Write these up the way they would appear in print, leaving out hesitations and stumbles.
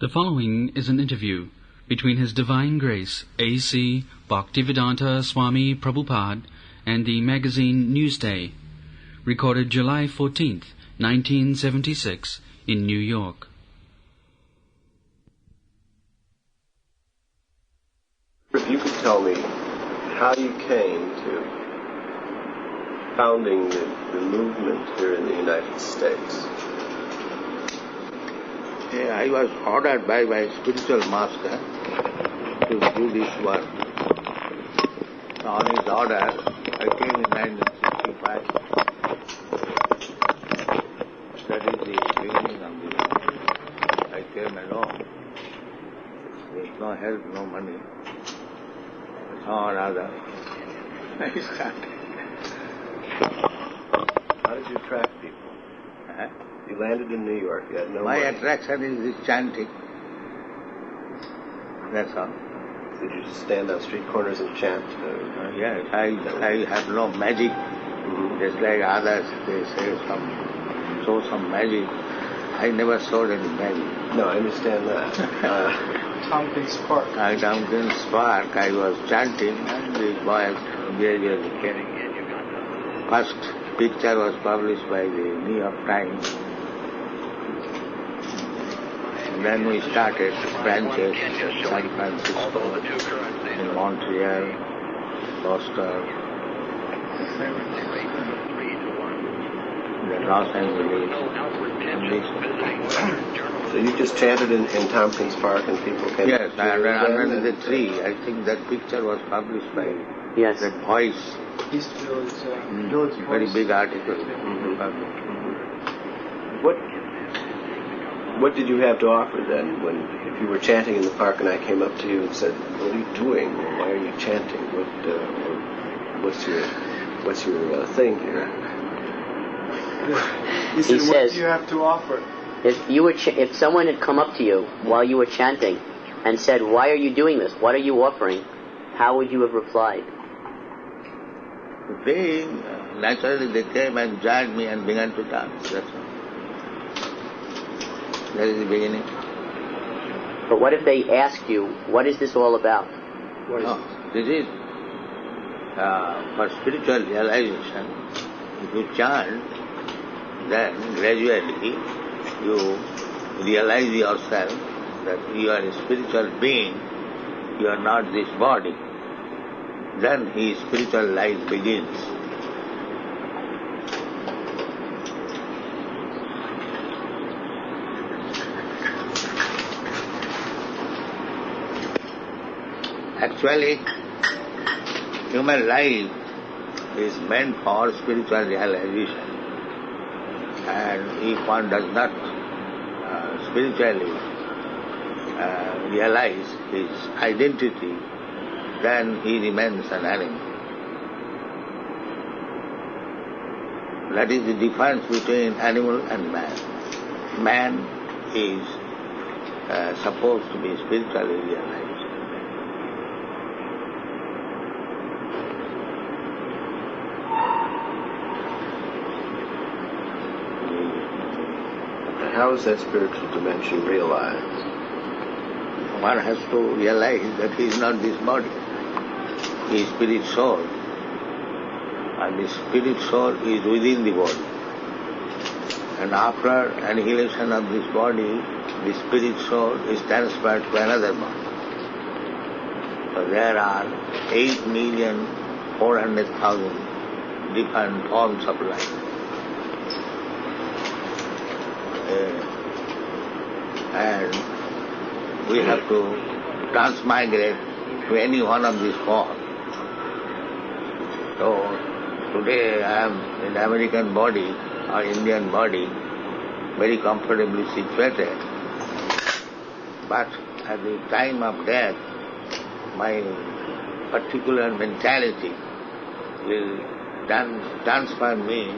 The following is an interview between His Divine Grace A.C. Bhaktivedanta Swami Prabhupada and the magazine Newsday, recorded July 14th, 1976, in New York. If you could tell me how you came to founding the movement here in the United States. I was ordered by my spiritual master to do this work. On his order, I came in 1965. That is the beginning of the I came alone. There was no help, no money. Somehow or other, I started. How did you attract people? You landed in New York. You had no My money. attraction is this chanting. That's all. Did you stand on street corners and chant? Yes, I have no magic. Just like others, they say show some magic. I never showed any magic. No, I understand that. Tompkins Park. At Tompkins Park, I was chanting, and the boys gradually came. First picture was published by the New York Times. And then we started branches in San Francisco, in Montreal, Boston, then Los Angeles. So you just chanted in Tompkins Park and people came Yes, to you under then? the tree. I think that picture was published by Yes. that Voice. Eastville is Village Very Voice. big article. What did you have to offer then? When if you were chanting in the park and I came up to you and said, "What are you doing? Why are you chanting? What's your thing here?" He said, He "What says- do you have to offer?" If someone had come up to you while you were chanting and said, "Why are you doing this? What are you offering?" how would you have replied? They, naturally they came and joined me and began to dance. That's all. That is the beginning. But what if they asked you, "What is this all about?" This is for spiritual realization. If you chant, then gradually you realize yourself that you are a spiritual being, you are not this body. Then his spiritual life begins. Actually, human life is meant for spiritual realization. And if one does not spiritually realize his identity, then he remains an animal. That is the difference between animal and man. Man is supposed to be spiritually realized. How is that spiritual dimension realized? One has to realize that he is not this body. He is spirit soul. And the spirit soul is within the body. And after annihilation of this body, the spirit soul is transferred to another body. So there are 8,400,000 different forms of life. And we have to transmigrate to any one of these forms. So today I am in American body or Indian body, very comfortably situated. But at the time of death, my particular mentality will transfer me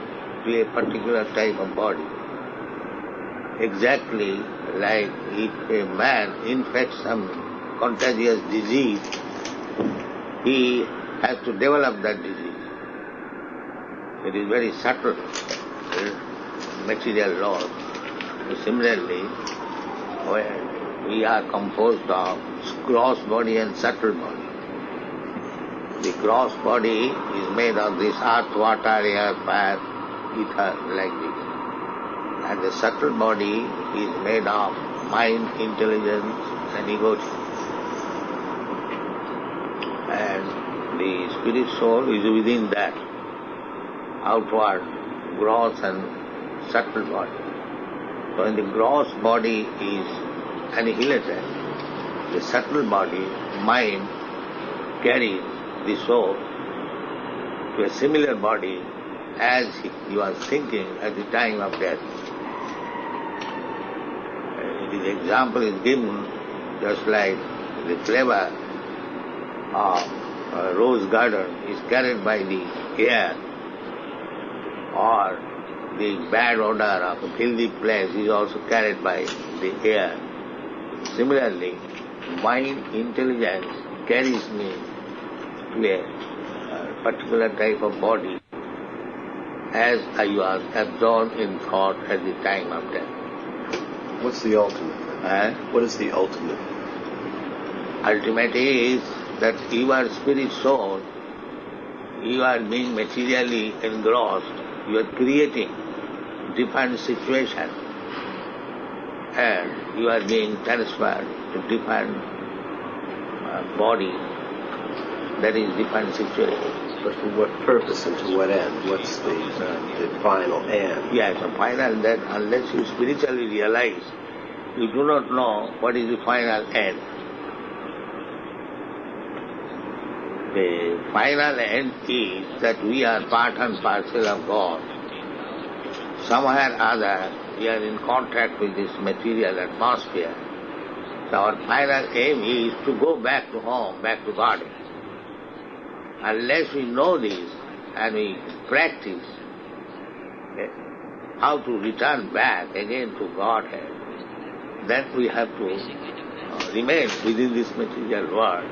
to a particular type of body. Exactly like if a man infects some contagious disease, he has to develop that disease. It is very subtle. material law. Similarly, when we are composed of gross body and subtle body. The gross body is made of this earth, water, air, fire, ether, like this. And the subtle body is made of mind, intelligence and ego. And the spirit soul is within that outward, gross and subtle body. So when the gross body is annihilated, the subtle body, mind, carries the soul to a similar body as he was thinking at the time of death. The example is given just like the flavor of a rose garden is carried by the air, or the bad odor of a filthy place is also carried by the air. Similarly, mind intelligence carries me to a particular type of body as I was absorbed in thought at the time of death. What's the ultimate? What is the ultimate? Ultimate is that you are spirit soul, you are being materially engrossed, you are creating different situations, and you are being transferred to different body, that is different situation. But for what purpose and to what end? What's the final end? Yes, the final that unless you spiritually realize, you do not know what is the final end. The final end is that we are part and parcel of God. Somewhere or other, we are in contact with this material atmosphere. So our final aim is to go back to home, back to God. Unless we know this and we practice how to return back again to Godhead, then we have to remain within this material world,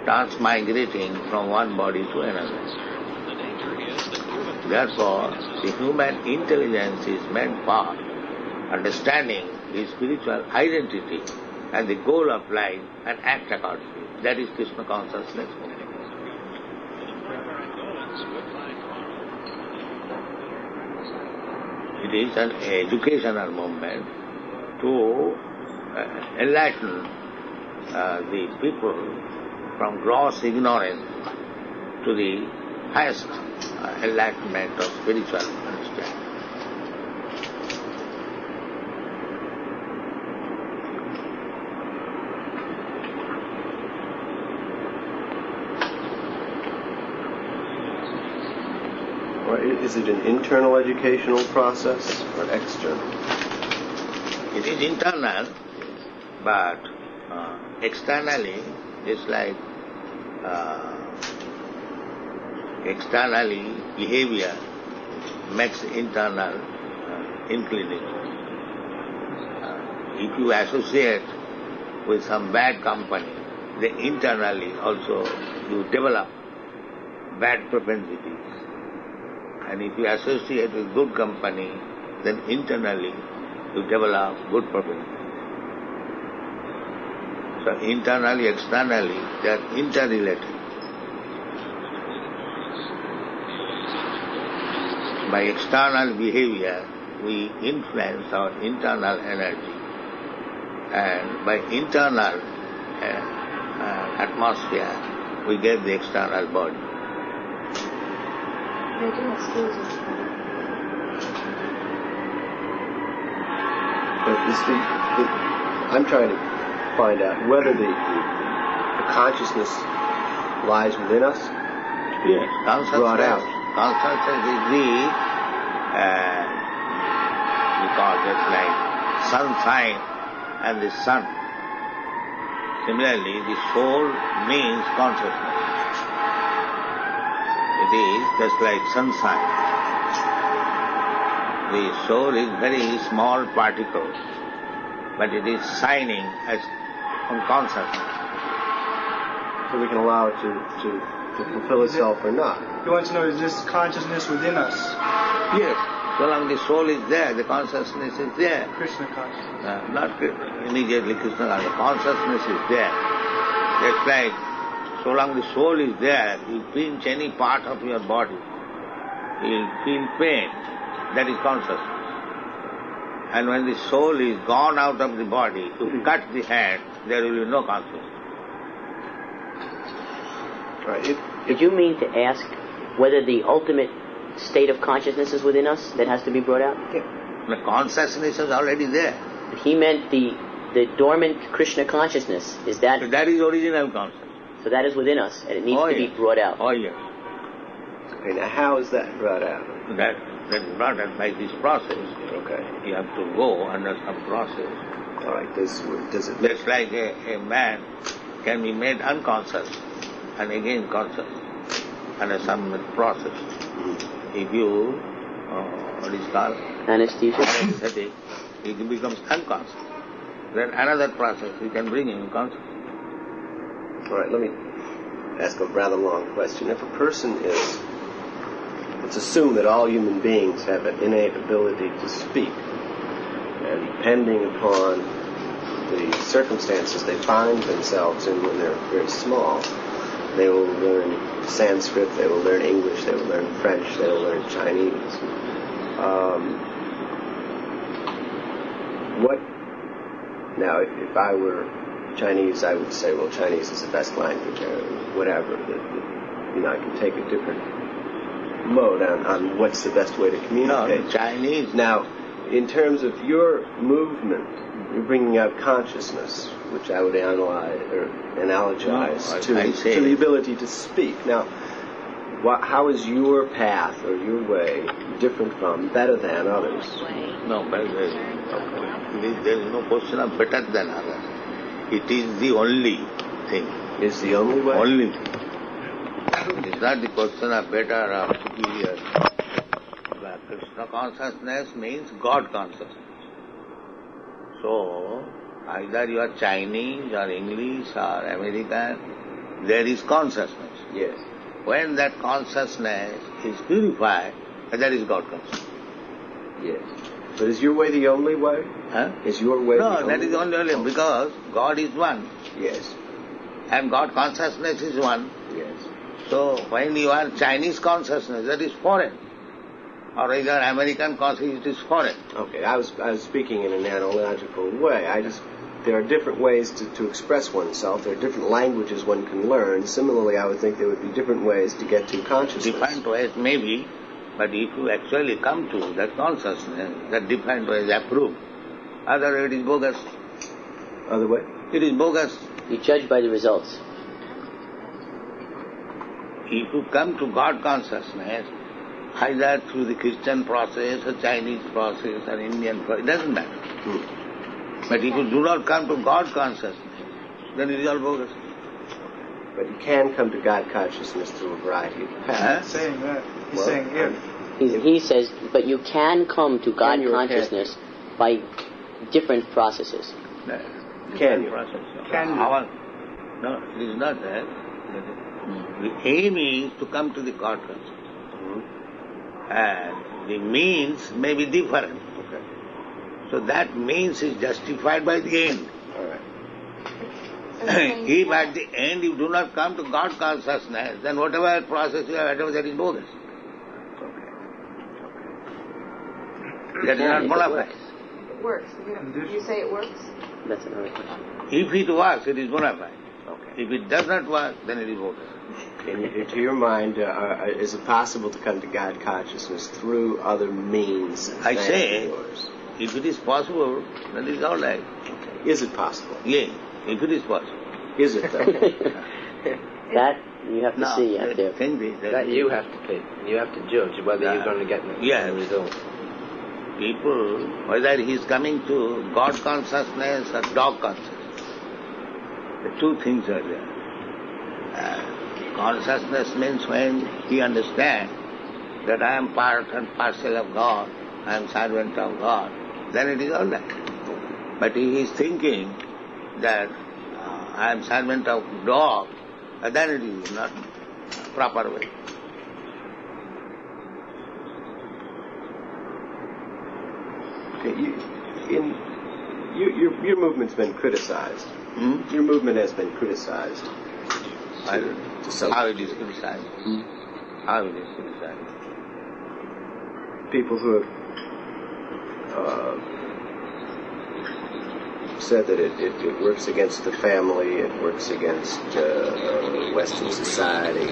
transmigrating from one body to another. Therefore, the human intelligence is meant for understanding the spiritual identity and the goal of life and act accordingly. That is Krishna consciousness movement. It is an educational movement to enlighten the people from gross ignorance to the highest enlightenment of spiritual understanding. Is it an internal educational process or external? It is internal, but externally it's like externally behavior makes internal inclination. If you associate with some bad company, then internally also you develop bad propensities. And if you associate with good company, then internally you develop good propensities. So internally, externally, they are interrelated. By external behavior, we influence our internal energy. And by internal atmosphere, we get the external body. But I'm trying to find out whether the consciousness lies within us. Yes. Brought out. Consciousness is the, we call it like sunshine and the sun. Similarly, the soul means consciousness. It is just like sunshine. The soul is very small particle, but it is shining as on consciousness. So we can allow it to fulfill itself or not. He wants to know, is this consciousness within us? Yes, So long the soul is there, the consciousness is there. Krishna consciousness. Not immediately Krishna consciousness. The consciousness is there. Just like, so long the soul is there, you pinch any part of your body, you'll feel pain. That is consciousness. And when the soul is gone out of the body, to cut the hand, there will be no consciousness. Right. Did you mean to ask whether the ultimate state of consciousness is within us that has to be brought out? The consciousness is already there. He meant the dormant Krishna consciousness. Is that So that is original consciousness. so? That is within us, and it needs Oh, to be yes. brought out. Oh yes. Okay, now how is that brought out? That is brought out by this process. Okay. You have to go under some process. All right. Does it? Just like a man can be made unconscious and again conscious under some process. If you, what is called, Anesthesia. anesthetic, it becomes unconscious. Then another process, you can bring him conscious. All right. Let me ask a rather long question. If a person is, let's assume that all human beings have an innate ability to speak, and depending upon the circumstances they find themselves in when they're very small, they will learn Sanskrit, they will learn English, they will learn French, they will learn Chinese. Now, if I were Chinese, I would say, well, Chinese is the best language, or whatever. I can take a different mode on what's the best way to communicate. No, Chinese. Now, in terms of your movement, you're bringing out consciousness, which I would analogize No, to the ability to speak. Now, how is your path or your way different from, better than others? No, but there is no question of better than others. It is the only thing. Is the only way? Only thing. It is not the question of better or superior. But Krishna consciousness means God consciousness. So, either you are Chinese or English or American, there is consciousness. Yes. When that consciousness is purified, that is God consciousness. Yes. But is your way the only way? Huh? Is your way the only way? No, that is only because God is one. Yes. And God consciousness is one. Yes. So when you are Chinese consciousness, that is foreign. Or either American consciousness, it is foreign. Okay, I was speaking in an analogical way. There are different ways to express oneself. There are different languages one can learn. Similarly, I would think there would be different ways to get to consciousness. Different ways maybe, but if you actually come to that consciousness, that different way is approved. Otherwise it is bogus. Other way? It is bogus. You judge by the results. If you come to God consciousness, either through the Christian process or Chinese process or Indian process, it doesn't matter. But if you do not come to God consciousness, then it is all bogus. But you can come to God consciousness through a variety of paths. He's saying that. He's Well, saying if. He says, but you can come to God you or can't consciousness by different processes. Can you? Process. Can you? No, it is not that. The aim is to come to the God consciousness. And the means may be different. Okay. So that means is justified by the end. All right. If at the end you do not come to God consciousness, then whatever process you have, that is bogus. That is not bona fide. It works. You say it works? That's another question. If it works, it is bona fide. Okay. If it does not work, then it is bogus. To your mind, is it possible to come to God consciousness through other means? I than say, yours? if it is possible, then it is all right. Okay. Is it possible? Yeah, if it is possible. Is it though? That you have to Now, see out the there. thing is That you have to pick. You have to judge whether you're going to get the Yes. result. people, whether he is coming to God consciousness or dog consciousness, the two things are there. Consciousness means when he understands that I am part and parcel of God, I am servant of God, then it is all right. But if he is thinking that I am servant of dog, then it is not proper way. Okay, your movement's been criticized. Your movement has been criticized. How it is criticized? How it is criticized? People who have said that it works against the family, it works against Western society.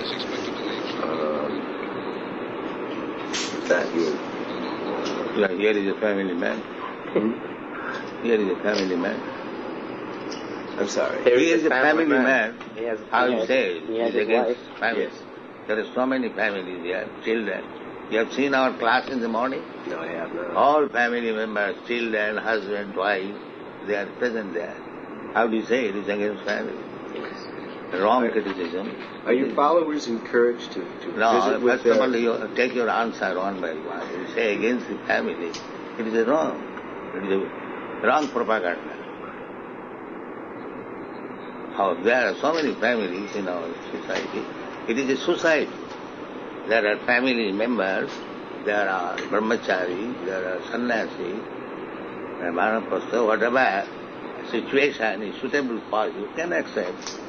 That you. Yeah, here is a family man. Here is a family man. I'm sorry. He is a family man. He has How you say it? He has He's his against wife. family. Yes. There are so many families here, children. You have seen our class in the morning? No, I have not. All family members, children, husband, wife, they are present there. How do you say it is against family? Wrong criticism. Are your followers encouraged to No, visit with first of all, you take your answer one by one. You say against the family. It is a wrong. It is a wrong propaganda. How there are so many families in our society. It is a society. There are family members, there are brahmachari, there are sannyasi, manapasta, whatever situation is suitable for you can accept.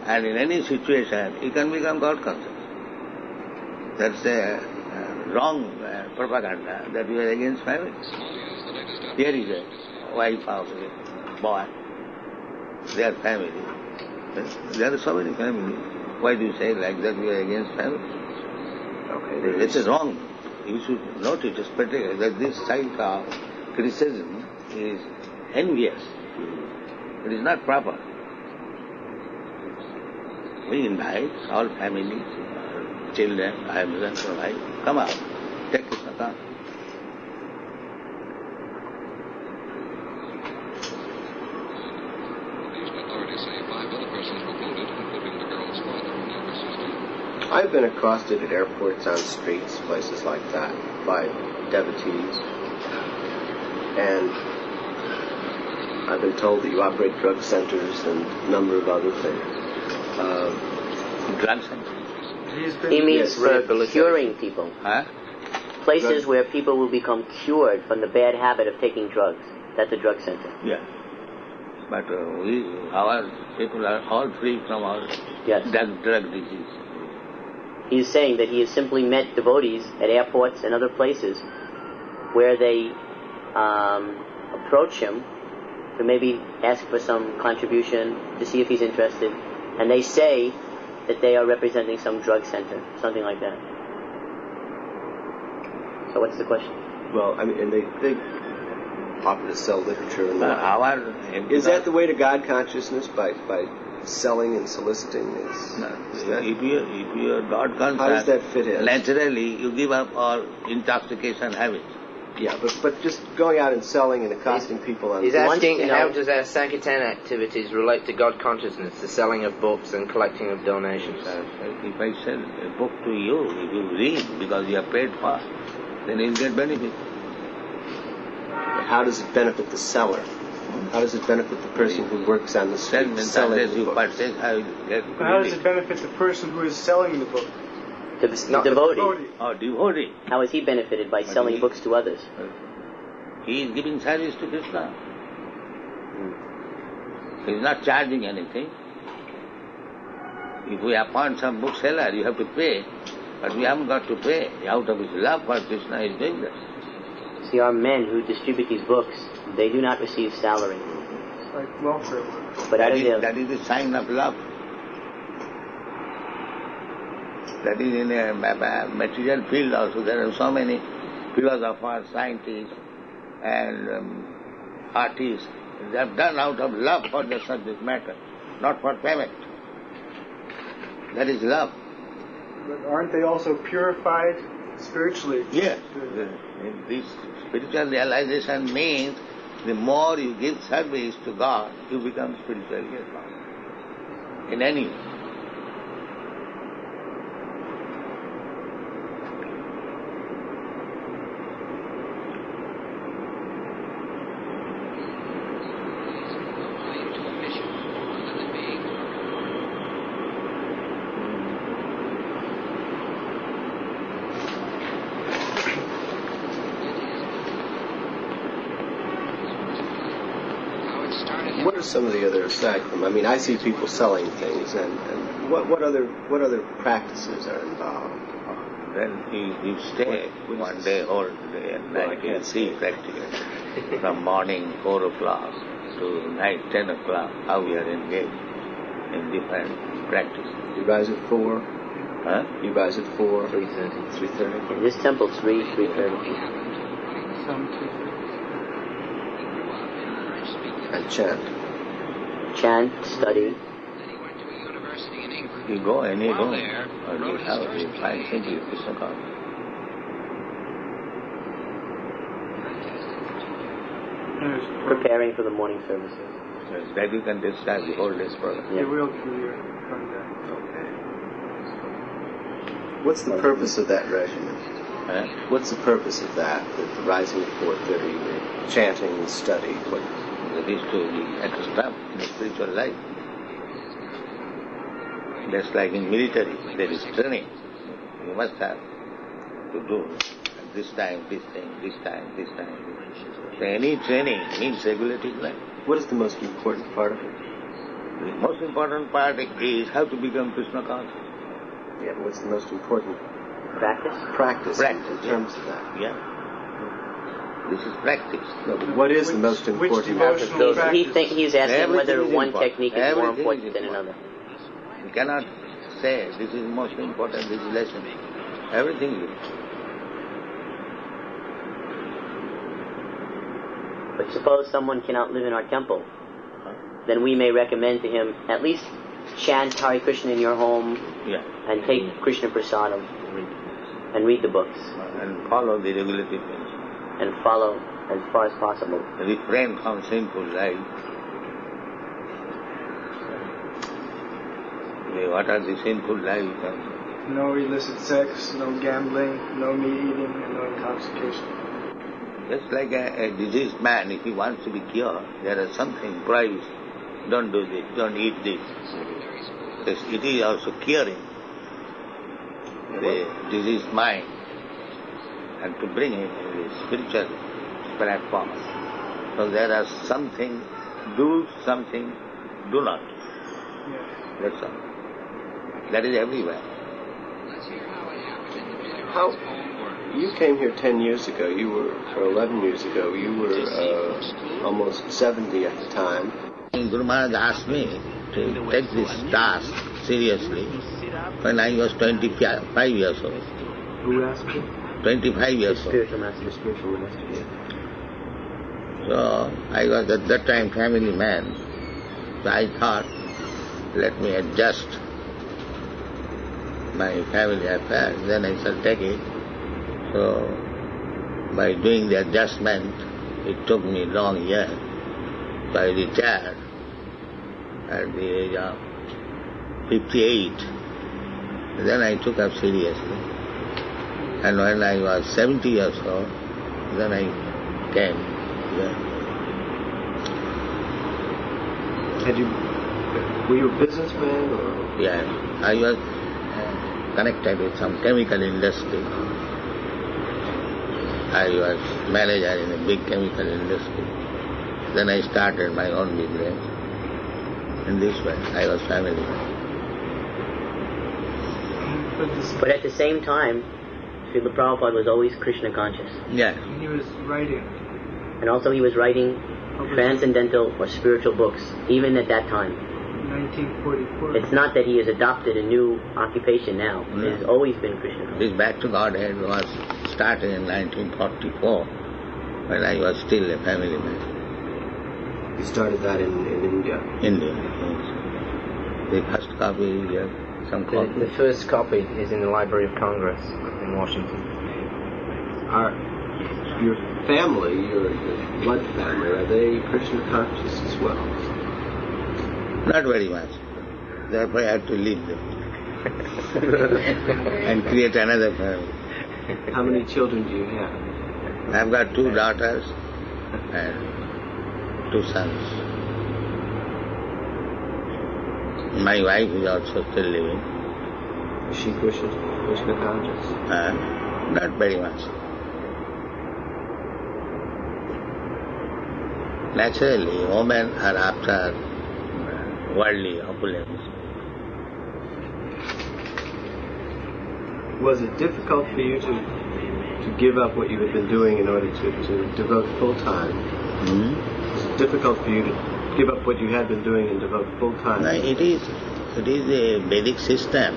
And in any situation, you can become God conscious. That's a wrong propaganda that you are against family. Here is a wife of a boy, their family. There are so many families. Why do you say like that you are against family? Okay, It is wrong. You should notice particularly that this type of criticism is envious. It is not proper. We invite all families, children, husband, wife, come out, take this account. Authorities say 5 other persons were wounded, including the girl's father and younger sister. I've been accosted at airports, on streets, places like that, by devotees, and I've been told that you operate drug centers and a number of other things. Drug center. He means Yes, for curing people. Huh? Places where people will become cured from the bad habit of taking drugs. That's a drug center. Yeah. But our people are all free from all Yes. drug disease. He's saying that he has simply met devotees at airports and other places where they approach him to maybe ask for some contribution to see if he's interested, and they say that they are representing some drug center, something like that. So what's the question? Well, I mean, and they offer to sell literature and whatnot. Is that the way to God consciousness, by selling and soliciting? If you are God conscious, How does that fit in? naturally you give up all intoxication habits. Yeah, but just going out and selling and accosting people on He's the asking, you know- how does our Sankirtan activities relate to God consciousness, the selling of books and collecting of donations? If I sell a book to you, if you read because you are paid for, then you get benefit. How does it benefit the seller? How does it benefit the person who works on the street selling Unless the you book? purchase, I will get How does it benefit the person who is selling the book? The devotee. Oh, devotee. How is he benefited by selling books to others? He is giving service to Krishna. He is not charging anything. If we appoint some bookseller, you have to pay, but we haven't got to pay. Out of his love for Krishna, he is doing that. See, our men who distribute these books, they do not receive salary. It's like welfare work. But out That of is, their that is the sign of love. That is in a material field also. There are so many philosophers, scientists, and artists. They have done out of love for the subject matter, not for payment. That is love. But aren't they also purified spiritually? Yes. This spiritual realization means the more you give service to God, you become spiritually advanced. In any way. What are some of the other, aside from, I mean, I see people selling things, and what other practices are involved? Then you stay one day, whole day, and night you see practically from morning 4 o'clock to night 10 o'clock how we are engaged in different practices. You rise at 4? Huh? You rise at 4? 3:30. 3:30? This temple, 3:30. And chant. Chant, study. You go any room or this house, you find simply Krishna consciousness. Preparing for the morning services. Yes, that you can describe the whole day's program. Yeah, we'll clear from that. Okay. What's the purpose of that regimen? Huh? What's the purpose of that? The rising at 4:30, the chanting and study. What? That is to be extra in the spiritual life. Just like in military, there is training. You must have to do at this time, this thing, this time, this time. So any training means regulated life. What is the most important part of it? The most important part is how to become Krishna conscious. Yeah, but what's the most important Practice? practice in yeah. terms of that? Yeah. This is practice. No, but what is the most important? devotional practice? He's asking Everything whether is one important. technique is more Everything important is than important. another. You cannot say this is most important, this is less important. Everything is important. But suppose someone cannot live in our temple, then we may recommend to him at least chant Hare Krishna in your home Yeah. and take Krishna Prasadam and read the books And follow the regulated ways. and follow as far as possible. Refrain from sinful life. What are the sinful lives? No illicit sex, no gambling, no meat eating, and no intoxication. Just like a diseased man, if he wants to be cured, there is something prohibits. Don't do this, don't eat this. Because it is also curing the diseased mind and to bring him in the spiritual platform. So there are something do, something do not. Yeah. That's all. That is everywhere. How? You came here 10 years ago. You were, or 11 years ago. You were almost 70 at the time. Guru Maharaj asked me to take this task seriously when I was 25 years old. Who asked you? 25 years old. Spiritual master. Spiritual master. Yeah. So I was at that time family man. So I thought, let me adjust my family affairs, then I shall take it. So by doing the adjustment, it took me long years. So I retired at the age of 58. Then I took up seriously. And when I was 70 years old, then I came here. Were you a businessman or? Yeah, I was connected with some chemical industry. I was manager in a big chemical industry. Then I started my own business. In this way, I was family man. But at the same time, Srila Prabhupada was always Krishna conscious. Yeah, He was writing. And also he was writing transcendental or spiritual books, even at that time. 1944. It's not that he has adopted a new occupation now. He has always been Krishna conscious. this Back to Godhead was started in 1944 when I was still a family man. You started that in India. India. Yes. The first copy, some copy. The first copy is in the Library of Congress in Washington. Your family, your blood family, are they Krishna conscious as well? Not very much. Therefore I had to leave them and create another family. How many children do you have? I've got 2 daughters and 2 sons. My wife is also still living. Is she Krishna conscious? Not very much. Naturally, women are after worldly opulence. Was it difficult for you to give up what you had been doing in order to devote full time? Was it difficult for you to give up what you had been doing and devote full time? No, it is a Vedic system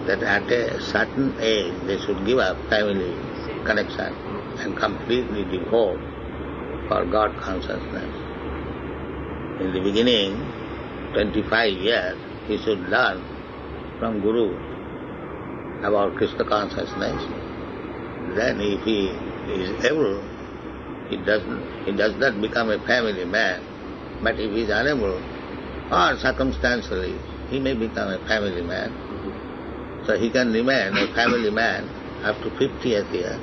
that at a certain age they should give up family connection and completely devote for God consciousness. In the beginning, 25 years, he should learn from Guru about Krishna consciousness. Then if he is able, he does not become a family man. But if he is unable, or circumstantially, he may become a family man. So he can remain a family man up to 50th year,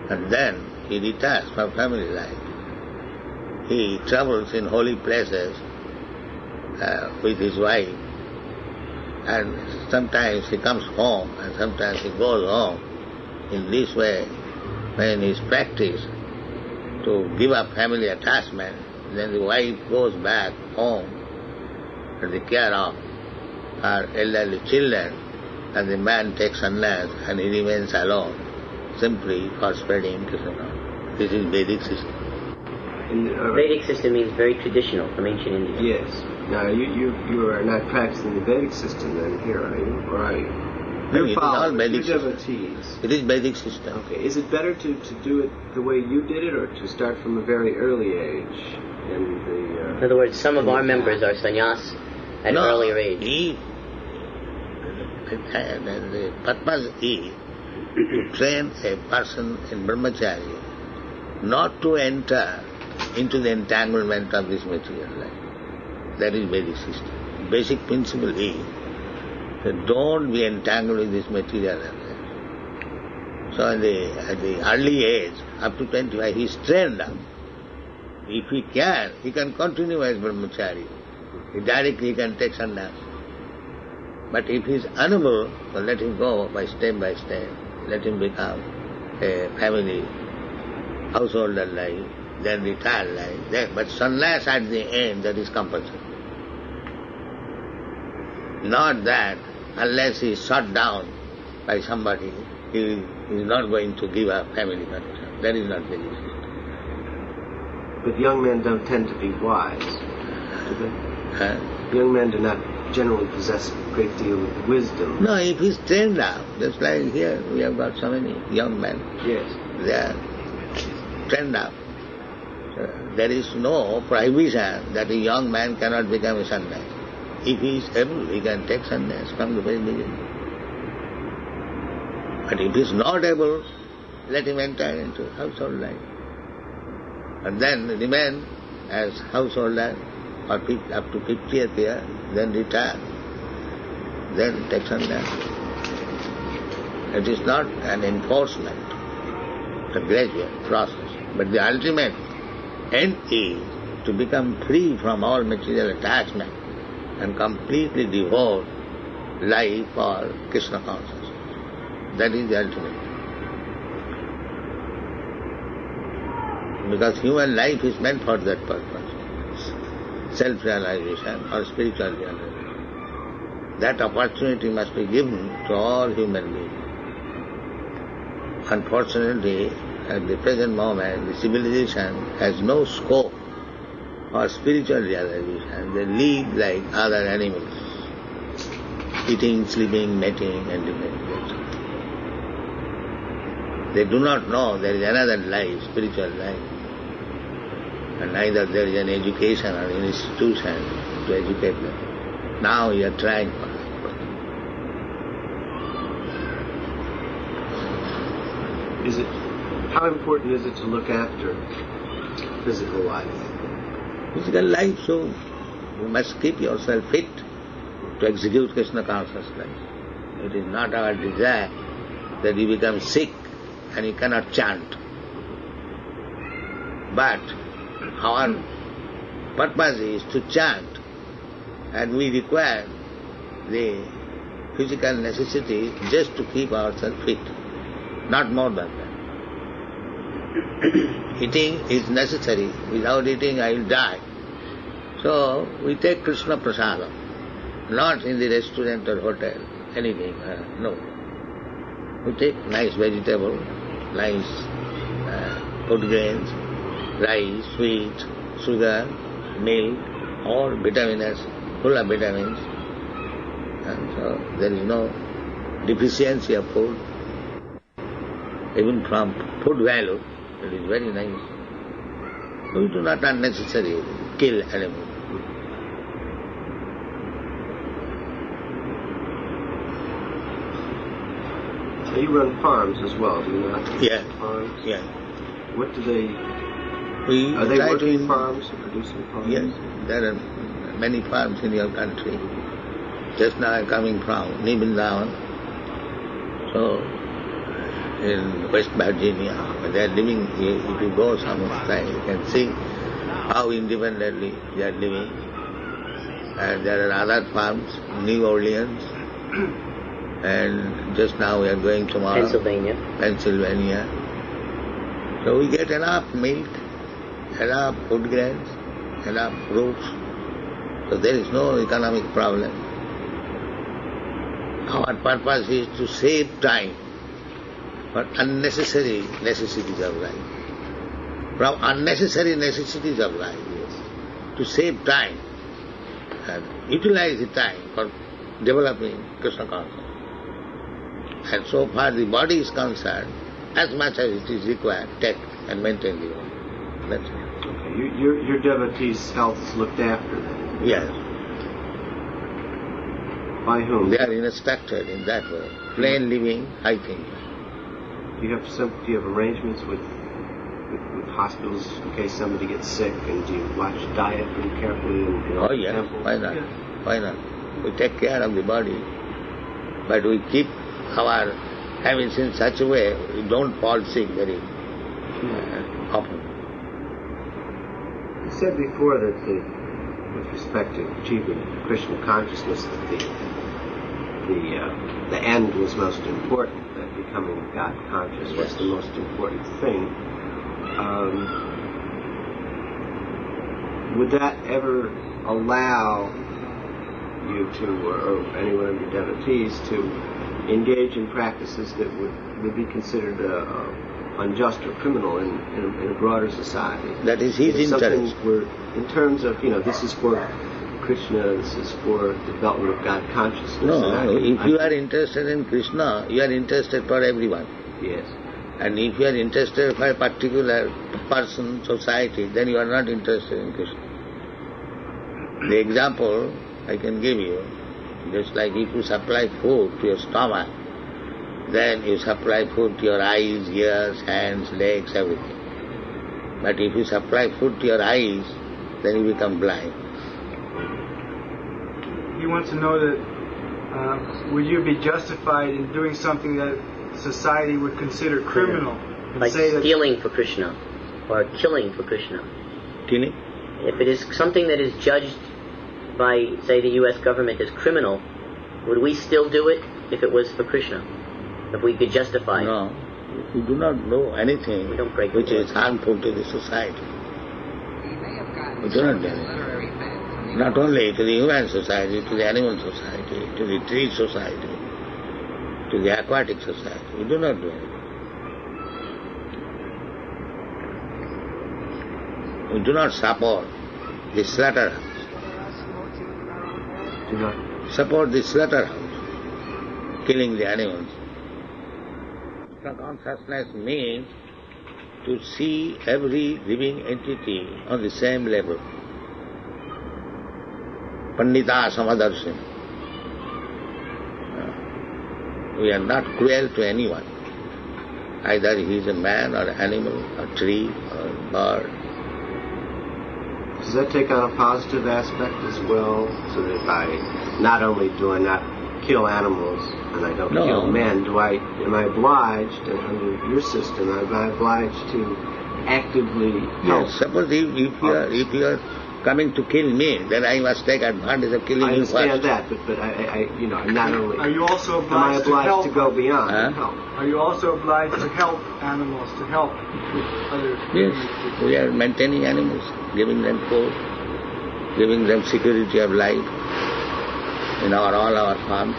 and then he retires from family life. He travels in holy places with his wife, and sometimes he comes home and sometimes he goes home. In this way, when he is practiced to give up family attachment, then the wife goes back home to the care of her elderly children, and the man takes sannyas and he remains alone, simply for spreading Krishna. This is Vedic system. Vedic system means very traditional from ancient India. Yes. Now, you are not practicing the Vedic system then here, are you? Or are you? No, it is all Vedic you're system. devotees. It is Vedic system. Okay. Is it better to do it the way you did it, or to start from a very early age? In other words, some of our members are sannyas at an earlier age. The purpose is to train a person in brahmacharya not to enter into the entanglement of this material life. That is Vedic system. Basic principle is that don't be entangled with this material life. So at the early age, up to 25, he is trained up. If he can continue as brahmachari. Directly he can take sannyas. But if he is unable, so let him go by step. Let him become a family, householder life, then retired life. But sannyas at the end, that is compulsory. Not that unless he is shot down by somebody, he is not going to give up family connection. That is not very easy. But young men don't tend to be wise, do they? Young men do not generally possess a great deal of wisdom. No, if he's trained up, just like here we have got so many young men. Yes. They are trained up. So there is no prohibition that a young man cannot become a sannyas. If he is able, he can take sannyas from the very beginning. But if he is not able, let him enter into household life. And then remain as householder up to 50th year, then retire, then take sannyas. It is not an enforcement, a gradual process. But the ultimate end is to become free from all material attachment and completely devote life for Krishna consciousness. That is the ultimate. Because human life is meant for that purpose. Self-realization or spiritual realization. That opportunity must be given to all human beings. Unfortunately, at the present moment, the civilization has no scope for spiritual realization. They live like other animals, eating, sleeping, mating, and depending. They do not know there is another life, spiritual life. And neither there is an education or an institution to educate them. Now we are trying for it. How important is it to look after physical life? Physical life, so you must keep yourself fit to execute Krishna consciousness. It is not our desire that you become sick and you cannot chant. But our purpose is to chant, and we require the physical necessity just to keep ourselves fit, not more than that. Eating is necessary. Without eating I will die. So we take Krishna Prasadam, not in the restaurant or hotel, anything, no. We take nice vegetable, nice food grains, rice, sweet, sugar, milk, all vitamins, full of vitamins. And so there is no deficiency of food. Even from food value, it is very nice. We do not unnecessarily kill animals. So you run farms as well, do you not? Yeah. Farms? Yeah. What do they... We Are they try working to, farms or producing farms? Yes, there are many farms in your country. Just now I am coming from Vrindavan. So, in West Virginia, they are living, if you go sometime, you can see how independently they are living. And there are other farms, New Orleans, and just now we are going tomorrow. Pennsylvania. So we get enough milk, enough food grains, enough fruits. So there is no economic problem. Our purpose is to save time for unnecessary necessities of life. From unnecessary necessities of life, to save time and utilize the time for developing Krishna consciousness. And so far the body is concerned, as much as it is required, take and maintain the body. That's it. Okay. Your devotees' health is looked after then? Yes. By whom? They are instructed in that way. Plain living, high thinking. Do you have arrangements with hospitals in case somebody gets sick, and do you watch diet pretty carefully? Oh yes, temple? why not? Why not? We take care of the body, but we keep our habits in such a way we don't fall sick very often. You said before that with respect to achieving Krishna consciousness, that the end was most important, that becoming God conscious was the most important thing. Would that ever allow you to, or any one of your devotees, to engage in practices that would be considered unjust or criminal in a broader society? That is his interest. In terms of, this is for Krishna, this is for the development of God consciousness. No, if you are interested in Krishna, you are interested for everyone. Yes. And if you are interested for a particular person, society, then you are not interested in Krishna. The example I can give you, just like if you supply food to your stomach, then you supply food to your eyes, ears, hands, legs, everything. But if you supply food to your eyes, then you become blind. He wants to know that would you be justified in doing something that society would consider criminal? Like stealing for Krishna or killing for Krishna. Killing? If it is something that is judged by, say, the U.S. government as criminal, would we still do it if it was for Krishna? If we could justify it? No. We do not know anything which is harmful to the society. We do not do it. Not only to the human society, to the animal society, to the tree society, to the aquatic society. We do not do it. We do not support the slaughterhouse. Do not support the slaughterhouse, killing the animals. Consciousness means to see every living entity on the same level. Pandita Samadarshina. We are not cruel to anyone. Either he is a man or animal or tree or bird. Does that take on a positive aspect as well? So that I not only do I not kill animals and I don't kill men, am I obliged, under your system, am I obliged to actively help? Yes, suppose if you are coming to kill me, then I must take advantage of killing you first. I understand that, but I'm not only. Are you also Am I obliged to help? to go beyond? Huh? Help? Are you also obliged to help animals, to help other Yes, people? we are maintaining animals, giving them food, giving them security of life. In all our farms,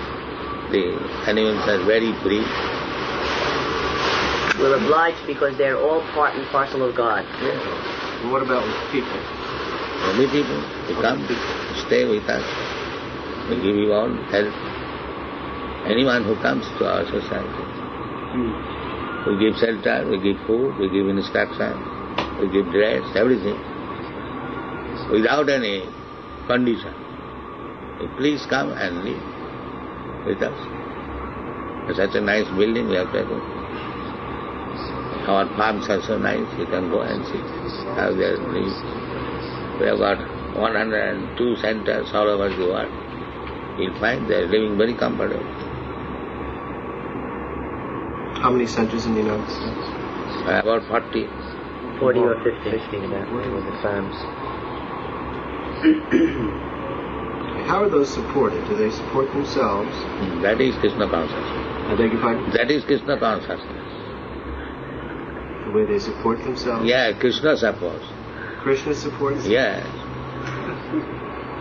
the animals are very free. We're obliged because they're all part and parcel of God. Yes. And what about with people? Many people, they come, stay with us. We give you all help. Anyone who comes to our society. We give shelter, we give food, we give instruction, we give dress, everything. Without any condition. So please come and live with us. It's such a nice building we have taken. Our farms are so nice, you can go and see how they live. We have got 102 centers all over the world. You'll find they are living very comfortably. How many centers in the United States? About 40. 40 or 50. 50 now with the farms. How are those supported? Do they support themselves? That is Krishna consciousness. I beg your pardon? That is Krishna consciousness. The way they support themselves? Yeah, Krishna supports. Krishna supports? Yes.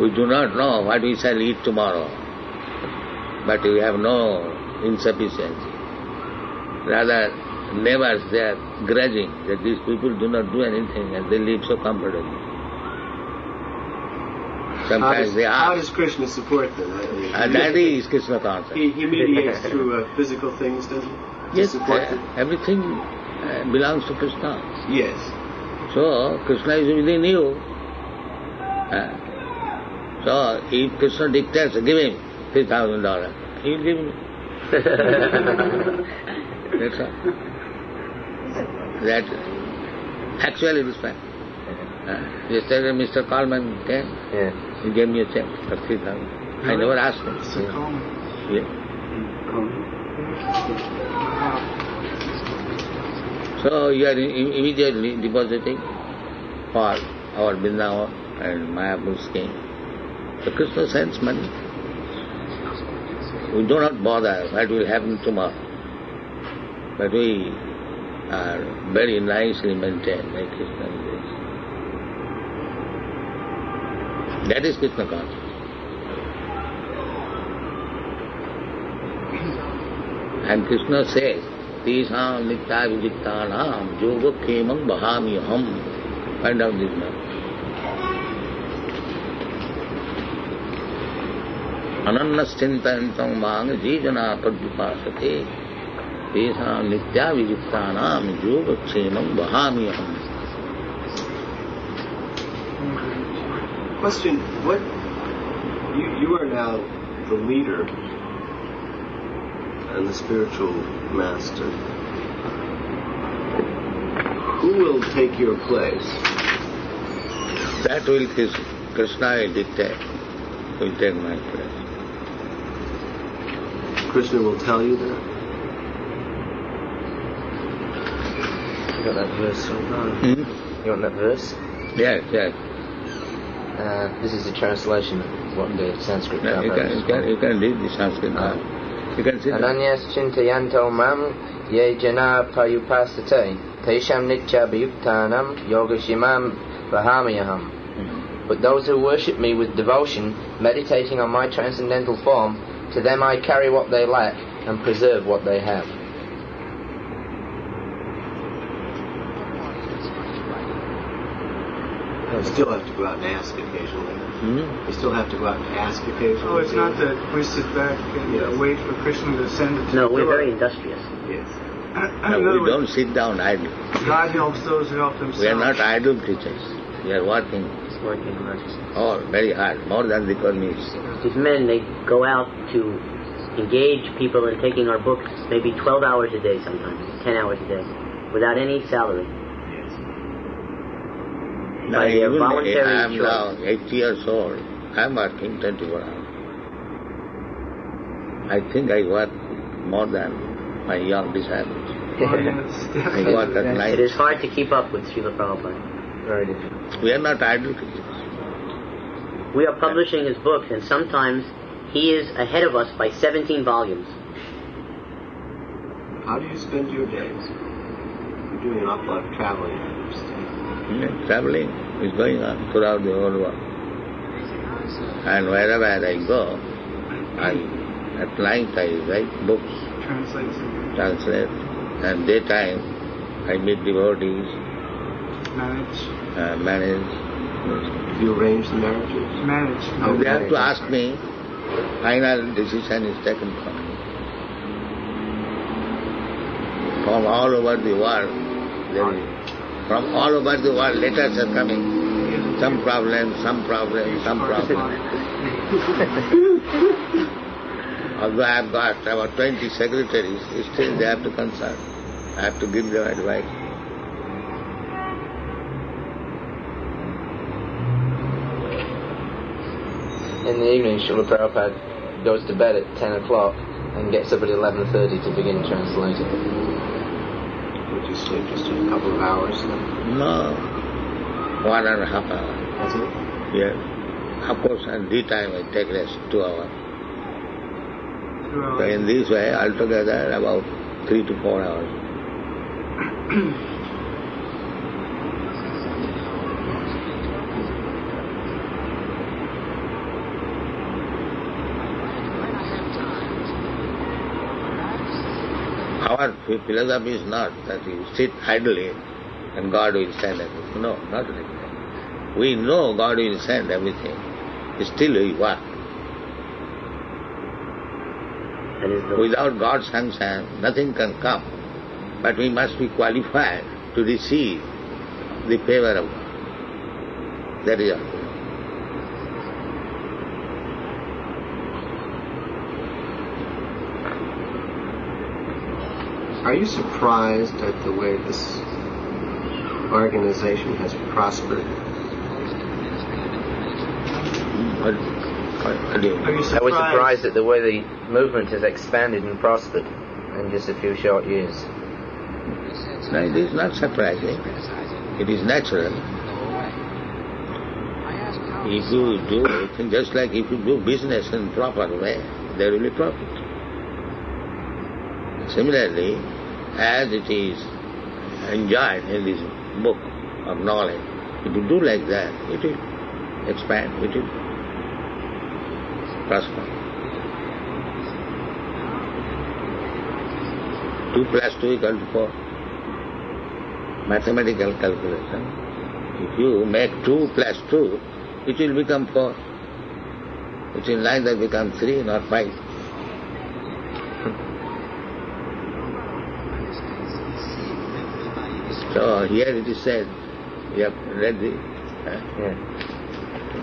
We do not know what we shall eat tomorrow, but we have no insufficiency. Rather, neighbors, they are grudging that these people do not do anything and they live so comfortably. Sometimes they ask. How does Krishna support them? That is Krishna consciousness. He mediates through physical things, doesn't he? Yes, support them? everything belongs to Krishna. Yes. So, Krishna is within you. So, if Krishna dictates, give him $3,000, he will give me. That's all. That actually this fact. Yesterday Mr. Coleman came, he gave me a check for 3,000. I never asked him. Mr. Coleman. Yeah. So you are immediately depositing for our Vrindavan and Mayapur scheme. So Krishna sends money. We do not bother what will happen tomorrow. But we are very nicely maintained by Krishna. That is Krishna consciousness. And Krishna says, Tisham nitya vijiktanam yoga khemam bahamyaham. Find out this now. Anannas chintayantam mang jijana padvipasate. Tisham nitya vijiktanam yoga khemam bahamyaham. Question, what, you are now the leader and the spiritual master. Who will take your place? That will Krishna will dictate, will take my place. Krishna will tell you that? You got that verse? Hmm? You want that verse? Yes, yes. This is the translation of what the Sanskrit No, you can read the Sanskrit now. You can see that. Ananyas chintayanto mam ye jana payupasate tesham nitya bhayuktanam yogashimam vahamayaham. But those who worship me with devotion, meditating on my transcendental form, to them I carry what they lack and preserve what they have. You still have to go out and ask occasionally. Hmm? You still have to go out and ask occasionally. Oh, it's not that we sit back and wait for Krishna to send it to No, us. we're very industrious. Yes. No, In other we don't words, sit down idle. God helps those who help themselves. We are not idle creatures. We are working Working hard. all very hard, more than the Karmis. These men, they go out to engage people in taking our books maybe 12 hours a day sometimes, 10 hours a day, without any salary. Now, By their even voluntary I am choice. now 80 years old. I am working 24 hours. I think I work more than my young disciples. Oh, yes, I work at night. It is hard to keep up with Srila Prabhupada. Very difficult. We are not idle creatures. We are publishing his books, and sometimes he is ahead of us by 17 volumes. How do you spend your days? You're doing an awful lot of traveling, I understand. Yeah, traveling is going on throughout the whole world. And wherever I go, at night I write books, translate, and daytime I meet devotees, manage. You arrange the marriages? Manage. They have to ask me. Final decision is taken from me. From all over the world, letters are coming. Some problem. Although I have got about 20 secretaries, still they have to consult. I have to give them advice. In the evening, Srila Prabhupada goes to bed at 10 o'clock and gets up at 11:30 to begin translating. Would you sleep just a couple of hours? No, 1.5 hours. That's it? Yes. Of course, at daytime I take rest 2 hours. 2 hours. So in this way, altogether about 3 to 4 hours. Our philosophy is not that you sit idly and God will send everything. No, not like that. We know God will send everything. Still we work. Without God's sanction, nothing can come. But we must be qualified to receive the favor of God. That is all. Are you surprised at the way this organization has prospered? What do you Are you I was surprised at the way the movement has expanded and prospered in just a few short years. No, it is not surprising. It is natural. If you do it, just like if you do business in proper way, there will be profit. Similarly, as it is enjoyed in this book of knowledge, if you do like that, it will expand, it will prosper. 2 + 2 = 4. Mathematical calculation. If you make 2 + 2, it will become 4. It will neither become 3 nor 5. So here it is said, you have read this,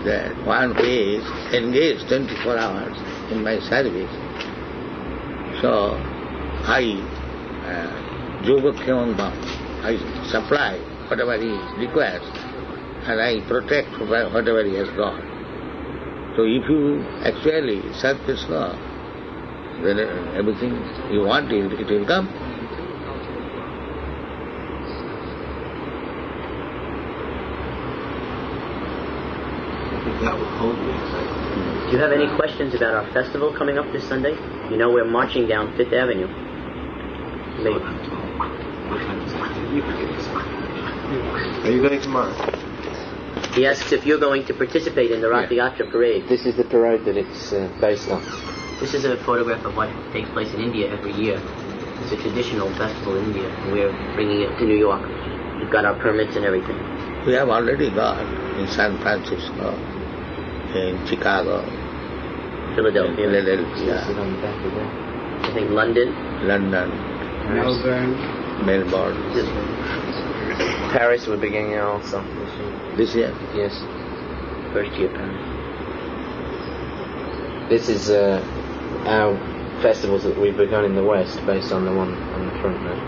that one who is engaged 24 hours in my service, so I I supply whatever he requires and I protect whatever he has got. So if you actually serve Krishna, then everything you want, it will come. That would hold me. Do you have any questions about our festival coming up this Sunday? You know we're marching down 5th Avenue. Are you going tomorrow? He asks if you're going to participate in the Rath Yatra parade. This is the parade that it's based on. This is a photograph of what takes place in India every year. It's a traditional festival in India, and we're bringing it to New York. We've got our permits and everything. We have already got in San Francisco, in Chicago, Philadelphia, I think London, Melbourne. Paris we're beginning also This year? Yes. First year Paris. This is our festivals that we've begun in the West, based on the one on the front there.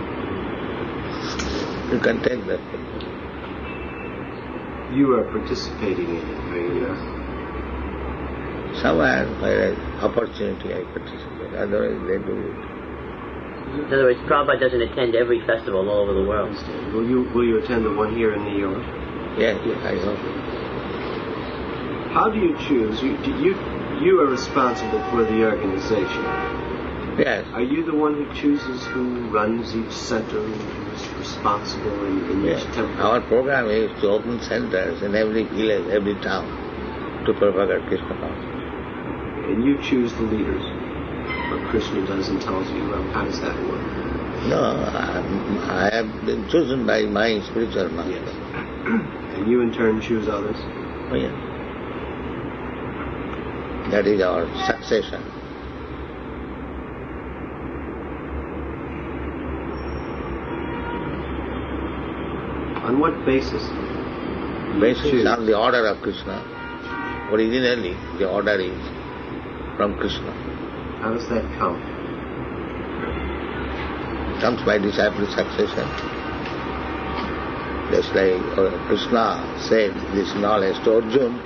You can take that. You are participating in it, are you? Somewhere where opportunity I participate, otherwise they do it. In other words, Prabhupada doesn't attend every festival all over the world. Will you attend the one here in New York? Yeah, I hope. How do you choose? You are responsible for the organization. Yes. Are you the one who chooses who runs each center, who's responsible in Yes. each temple? Our program is to open centers in every village, every town, to propagate Krishna consciousness. And you choose the leaders. What Krishna does and tells you. How does that work? No, I have been chosen by my spiritual master. Yes. And you in turn choose others? Oh, yes. That is our succession. On what basis? Basis on the order of Krishna. Originally, the order is from Krishna. How does that come? It comes by disciple succession. Just like Krishna said this knowledge to Arjuna,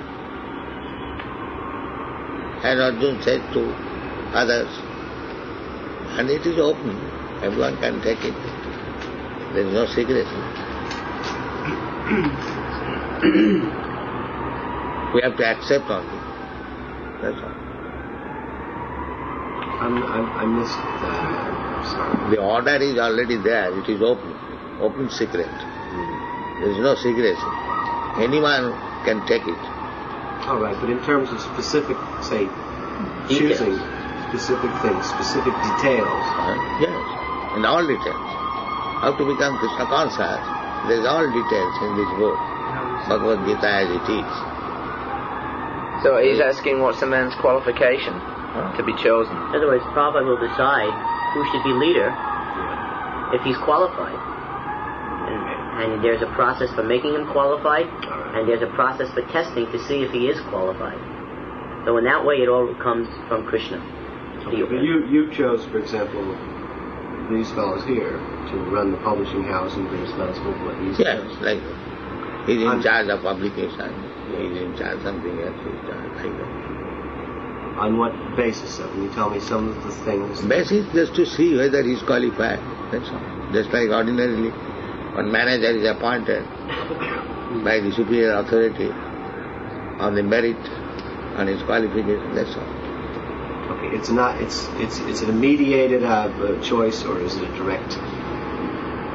and Arjuna said to others, and it is open, everyone can take it. There is no secrecy. We have to accept only. That's all. I missed that. Sorry. The order is already there. It is open secret. There is no secrecy. Anyone can take it. All right, but in terms of specific, say, choosing specific things, specific details. Yes, in all details. How to become Krishna conscious. There is all details in this book. Bhagavad Gita as it is. So he's asking what's a man's qualification to be chosen. In other words, Prabhupada will decide who should be leader if he's qualified. And there's a process for making him qualified, and there's a process for testing to see if he is qualified. So in that way, it all comes from Krishna. Okay, but you chose, for example, these fellows here to run the publishing house and be responsible for what he's Yes, doing. like he's in charge of publication. He's in charge of something else. He's in charge like that. On what basis? Can you tell me some of the things? Basis just to see whether he's qualified. That's all. Just like ordinarily, one manager is appointed by the superior authority on the merit, on his qualification. That's all. Okay, it's not. It's it a mediated choice, or is it a direct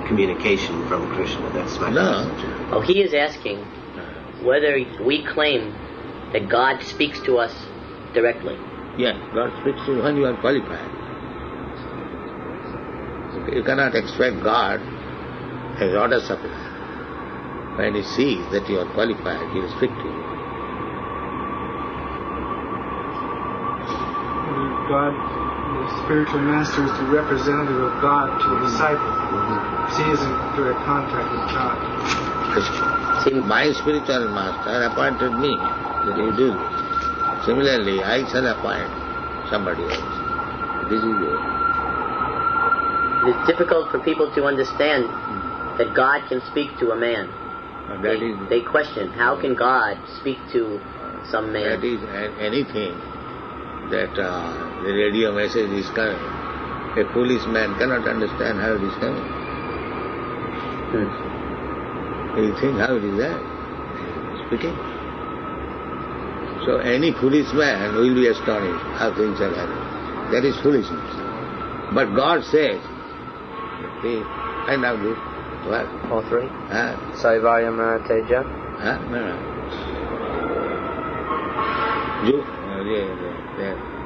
communication from Krishna? That's my question. Oh, he is asking whether we claim that God speaks to us directly. Yes, God speaks to you when you are qualified. Okay, you cannot expect God as order supplier. When he sees that you are qualified, he will speak to you. God, the spiritual master, is the representative of God to a disciple. So he is in direct contact with God. See, my spiritual master appointed me that you do this. Similarly, I shall appoint somebody else. This is it. It's difficult for people to understand that God can speak to a man. They question, how can God speak to some man? That is anything that the radio message is coming. A foolish man cannot understand how it is coming. You think how it is there? Speaking. So any foolish man will be astonished how things are happening. That is foolishness. But God says, see, find out this. What? All three? Saivayam Teja?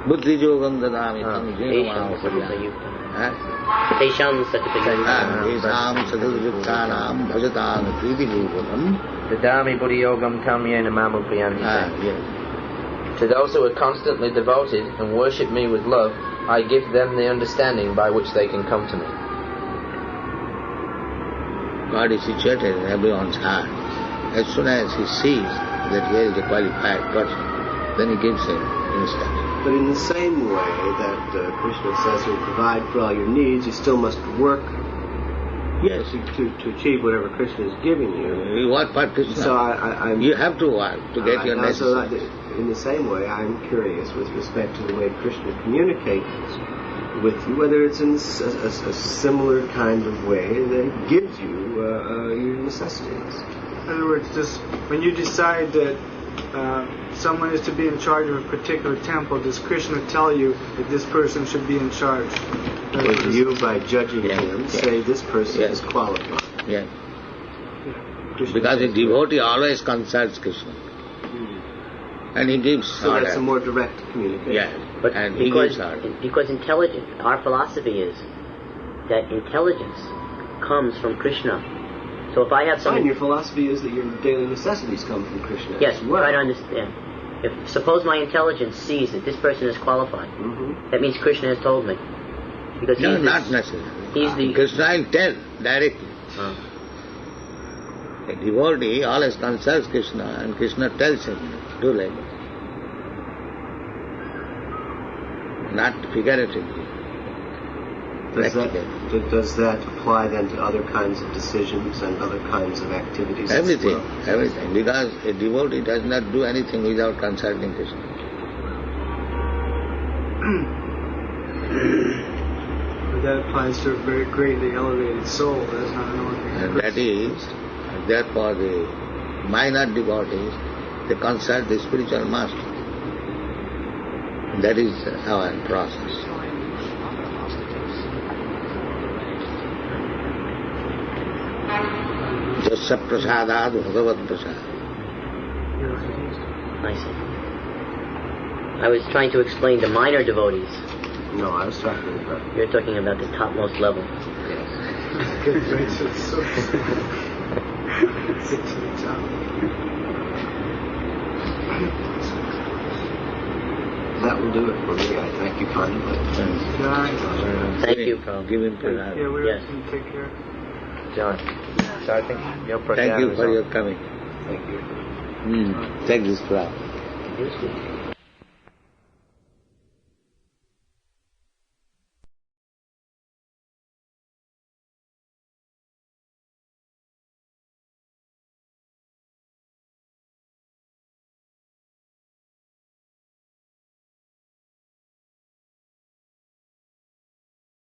Buddhi yogam dadami tam jnana Tesham Esam sadhujuktanam bhajatam kriti bhuvanam Dadami buddhi yogam tam yena mamupriyanti. Yes. To those who are constantly devoted and worship me with love, I give them the understanding by which they can come to me. God is situated in everyone's heart. As soon as he sees that he is a qualified person, then he gives him instruction. But in the same way that Krishna says he'll provide for all your needs, you still must work. Yes. To achieve whatever Krishna is giving you. You work for Krishna. So you have to work to get your necessities. So in the same way, I'm curious with respect to the way Krishna communicates with you, whether it's in a similar kind of way that gives you your necessities. In other words, just when you decide that someone is to be in charge of a particular temple, does Krishna tell you that this person should be in charge? Or you, by judging him, say this person is qualified? Yeah. Krishna Because a says- devotee always consults Krishna. And he gives So order. that's a more direct communication. Yeah. But And he because, gives order. because intelligence, our philosophy is that intelligence comes from Krishna. So if I have Fine, some... your philosophy is that your daily necessities come from Krishna. Yes, as well. try to understand. If suppose my intelligence sees that this person is qualified, that means Krishna has told me. Because No, he's not the, necessarily. he's the... Krishna will tell directly. A devotee always consults Krishna and Krishna tells him, do like that. Not figuratively. Does that apply then to other kinds of decisions and other kinds of activities Everything, as well? everything. Because a devotee does not do anything without consulting Krishna. But that applies to a very greatly elevated soul. That's not an ordinary And that is, therefore the minor devotees, they consult the spiritual master. That is our process. Jasya prasadad bhagavad prasad. I see. I was trying to explain to minor devotees. No, I was talking about... You're talking about the topmost level. Yes. Good, right? So it's so sit to the top. That will do it for me. I thank you kindly. Thank you, Prabhupada. Give him Yeah, prasad. we're Yes. going to take care. John. So I think your Thank you for your coming. Thank you. Take this prasad. Excuse me.